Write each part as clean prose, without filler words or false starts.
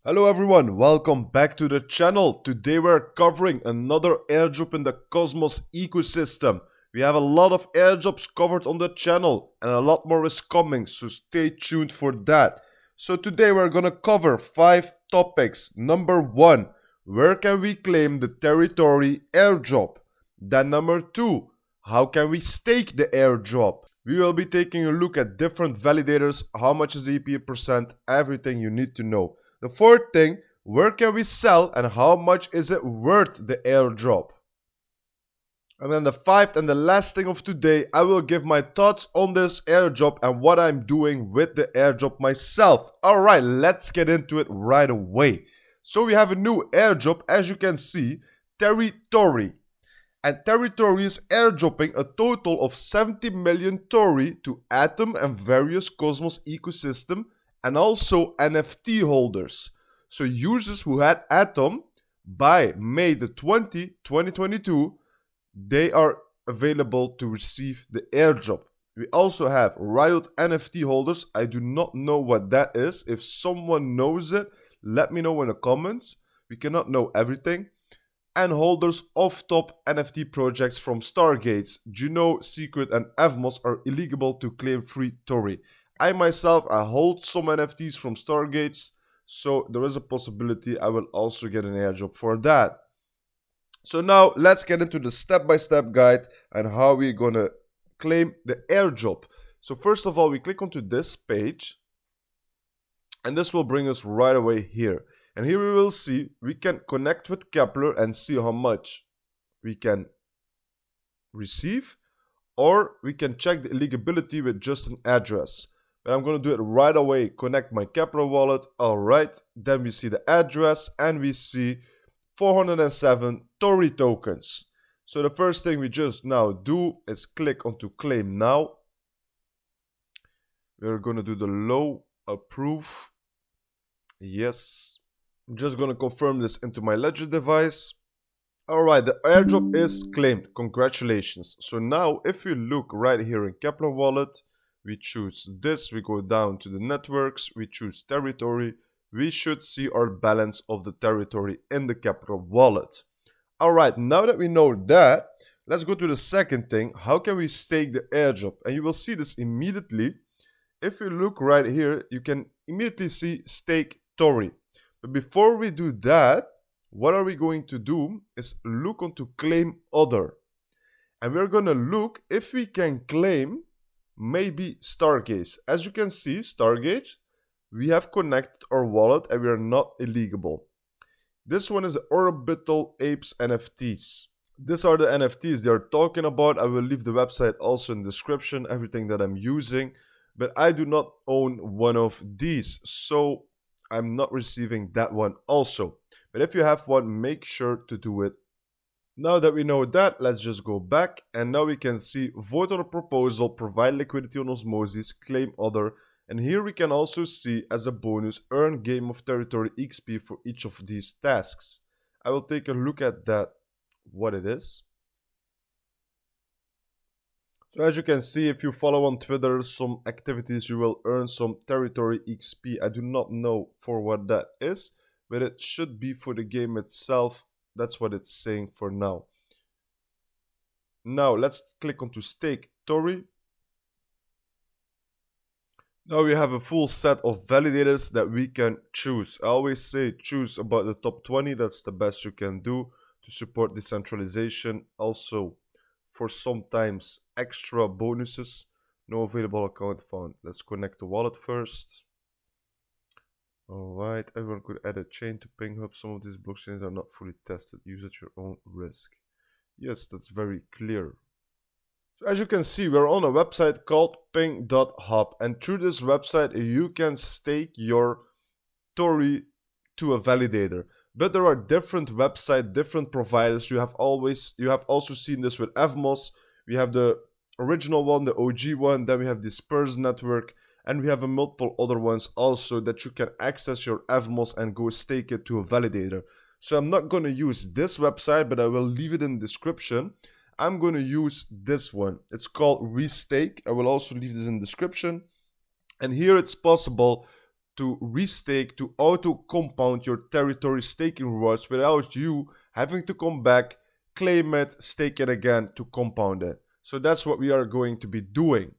Hello everyone, welcome back to the channel. Today we're covering another airdrop in the Cosmos ecosystem. We have a lot of airdrops covered on the channel and a lot more is coming, so stay tuned for that. So today we're gonna cover 5 topics. Number 1, where can we claim the Teritori Airdrop? Then number 2, how can we stake the airdrop? We will be taking a look at different validators, how much is the EPA percent, everything you need to know. The fourth thing, where can we sell and how much is it worth the airdrop? And then the fifth and the last thing of today, I will give my thoughts on this airdrop and what I'm doing with the airdrop myself. Alright, let's get into it right away. So we have a new airdrop, as you can see, Teritori. And Teritori is airdropping a total of 70 million TORI to Atom and various Cosmos ecosystem and also NFT holders. So users who had Atom by May the 20th, 2022, they are available to receive the airdrop. We also have Riot NFT holders. I do not know what that is. If someone knows it, let me know in the comments. We cannot know everything. And holders of top NFT projects from Stargaze, Juno, Secret and Evmos are eligible to claim free TORI. I myself, I hold some NFTs from Stargaze, so there is a possibility I will also get an airdrop for that. So now let's get into the step-by-step guide and how we're gonna claim the airdrop. So first of all, we click onto this page and this will bring us right away here. And here we will see we can connect with Kepler and see how much we can receive, or we can check the eligibility with just an address. But I'm going to do it right away. Connect my Kepler wallet. Alright, then we see the address and we see 407 TORI tokens. So the first thing we just now do is click onto claim now. We're going to do the low approve. Yes. I'm just going to confirm this into my ledger device. Alright, the airdrop is claimed. Congratulations. So now if you look right here in Kepler wallet, we choose this, we go down to the networks, we choose Teritori, we should see our balance of the Teritori in the Kepler wallet. Alright, now that we know that, let's go to the second thing. How can we stake the airdrop? And you will see this immediately. If you look right here, you can immediately see stake TORI. But before we do that, what are we going to do is look onto claim other. And we're going to look if we can claim maybe Stargaze. As you can see, Stargaze, we have connected our wallet and we are not eligible. This one is the Orbital Apes NFTs. These are the NFTs they are talking about. I will leave the website also in the description, everything that I'm using. But I do not own one of these, so I'm not receiving that one also. But if you have one, make sure to do it. Now that we know that, let's just go back and now we can see vote on a proposal, provide liquidity on osmosis, claim other, and here we can also see as a bonus earn game of Teritori XP for each of these tasks. I will take a look at that, what it is. So as you can see, if you follow on Twitter some activities, you will earn some Teritori XP. I do not know for what that is, but it should be for the game itself. That's what it's saying for now. Now let's click onto stake TORI. Now we have a full set of validators that we can choose. I always say choose about the top 20. That's the best you can do to support decentralization. Also for sometimes extra bonuses. No available account found. Let's connect the wallet first. Alright, everyone could add a chain to Ping Hub. Some of these blockchains are not fully tested. Use at your own risk. Yes, that's very clear. So as you can see, we're on a website called ping.hub. And through this website, you can stake your TORI to a validator. But there are different websites, different providers. You have also seen this with Evmos. We have the original one, the OG one. Then we have Disperse Network. And we have multiple other ones also that you can access your Evmos and go stake it to a validator. So I'm not going to use this website, but I will leave it in the description. I'm going to use this one. It's called Restake. I will also leave this in the description. And here it's possible to restake, to auto compound your Teritori staking rewards without you having to come back, claim it, stake it again to compound it. So that's what we are going to be doing.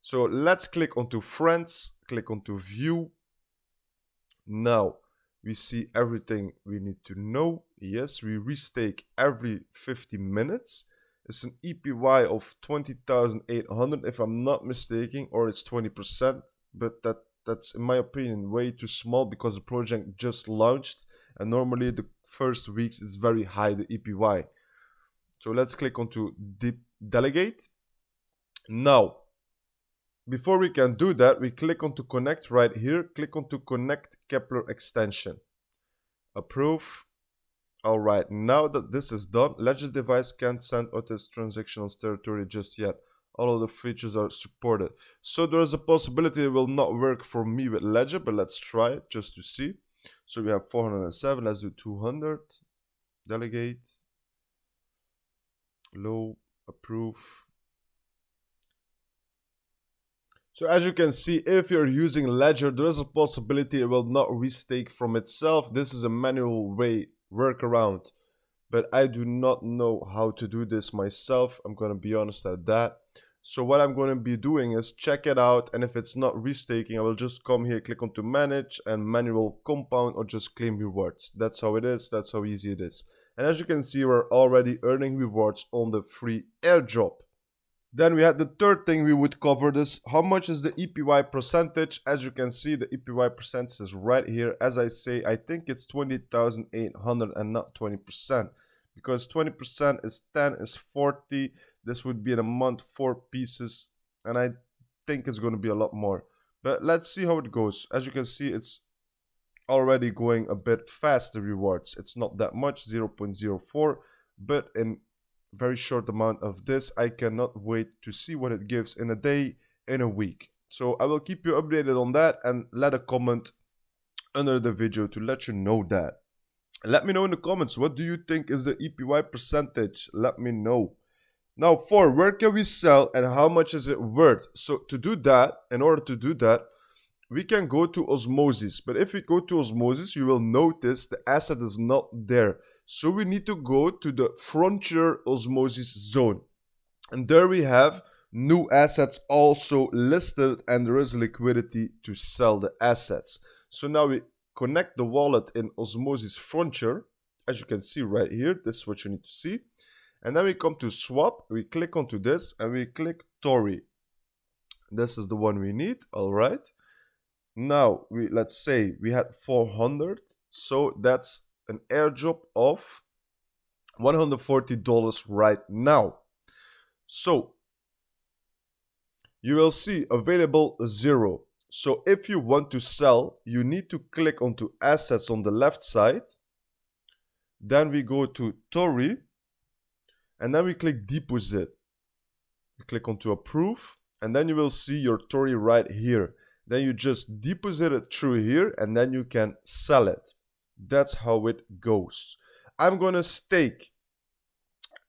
So let's click onto friends, click onto view. Now we see everything we need to know. Yes, we restake every 50 minutes. It's an EPY of 20,800 if I'm not mistaken, or it's 20%, but that's in my opinion way too small because the project just launched and normally the first weeks it's very high, the EPY. So let's click onto delegate. Now, before we can do that, we click onto connect right here, click onto connect Kepler extension. Approve. All right, now that this is done, Ledger device can't send out its transaction on Teritori just yet. All of the features are supported. So there is a possibility it will not work for me with Ledger, but let's try it just to see. So we have 407, let's do 200. Delegate. Low, approve. So as you can see, if you're using Ledger, there is a possibility it will not restake from itself. This is a manual way workaround, but I do not know how to do this myself. I'm going to be honest at that. So what I'm going to be doing is check it out, and if it's not restaking, I will just come here, click onto manage and manual compound, or just claim rewards. That's how it is. That's how easy it is. And as you can see, we're already earning rewards on the free airdrop. Then we had the third thing we would cover this. How much is the EPY percentage? As you can see, the EPY percentage is right here. As I say, I think it's 20,800 and not 20%. Because 20% is 10 is 40. This would be in a month 4 pieces. And I think it's going to be a lot more. But let's see how it goes. As you can see, it's already going a bit fast, the rewards. It's not that much, 0.04. But in very short amount of this, I cannot wait to see what it gives in a day, in a week. So I will keep you updated on that, and let a comment under the video to let you know that. Let me know in the comments, what do you think is the EPY percentage? Let me know. Now, where can we sell and how much is it worth? So to do that, in order to do that, we can go to osmosis. But if we go to osmosis, you will notice the asset is not there. So we need to go to the frontier osmosis zone. And there we have new assets also listed, and there is liquidity to sell the assets. So now we connect the wallet in osmosis frontier. As you can see right here, this is what you need to see. And then we come to swap, we click onto this and we click TORI. This is the one we need, all right. Now, let's say we had 400, so that's an airdrop of $140 right now. So, you will see available 0. So, if you want to sell, you need to click onto assets on the left side. Then we go to TORI, and then we click deposit. You click onto approve, and then you will see your TORI right here. Then you just deposit it through here, and then you can sell it. That's how it goes. I'm going to stake.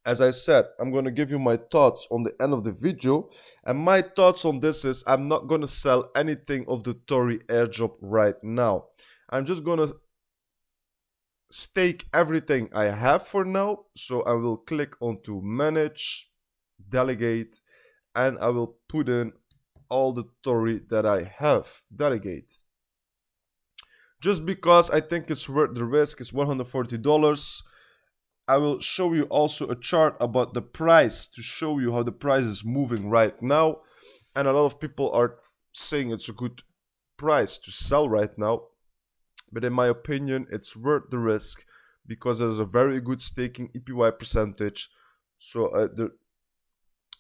As I said, I'm going to give you my thoughts on the end of the video. And my thoughts on this is I'm not going to sell anything of the TORI airdrop right now. I'm just going to stake everything I have for now. So I will click onto manage, delegate, and I will put in all the TORI that I have. Delegate. Just because I think it's worth the risk. It's $140. I will show you also a chart about the price to show you how the price is moving right now. And a lot of people are saying it's a good price to sell right now. But in my opinion, it's worth the risk because there's a very good staking EPY percentage. So it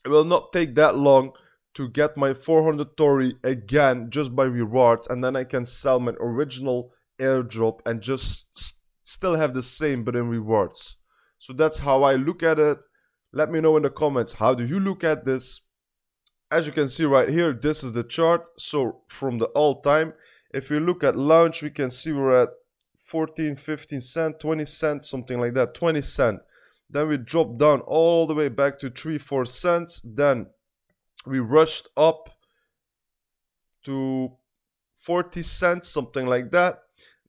will not take that long to get my 400 TORI again just by rewards, and then I can sell my original airdrop and just still have the same but in rewards. So that's how I look at it. Let me know in the comments, how do you look at this? As you can see right here, this is the chart. So from the all time, if we look at launch, we can see we're at 14, 15 cents, 20 cents, something like that, 20 cents. Then we drop down all the way back to 3, 4 cents. Then we rushed up to 40 cents, something like that.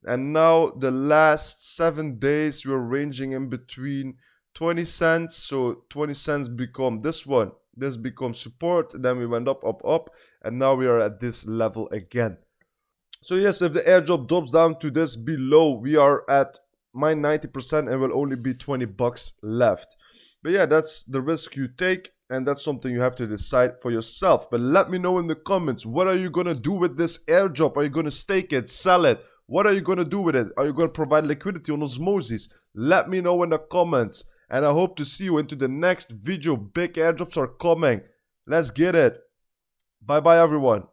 And now the last 7 days we're ranging in between 20 cents. So 20 cents become this one. This becomes support. Then we went up, up, up. And now we are at this level again. So yes, if the airdrop drops down to this below, we are at mine 90% and will only be 20 bucks left. But yeah, that's the risk you take, and that's something you have to decide for yourself. But let me know in the comments, what are you gonna do with this airdrop? Are you gonna stake it, sell it? What are you gonna do with it? Are you gonna provide liquidity on osmosis? Let me know in the comments, and I hope to see you into the next video. Big airdrops are coming. Let's get it. Bye bye everyone.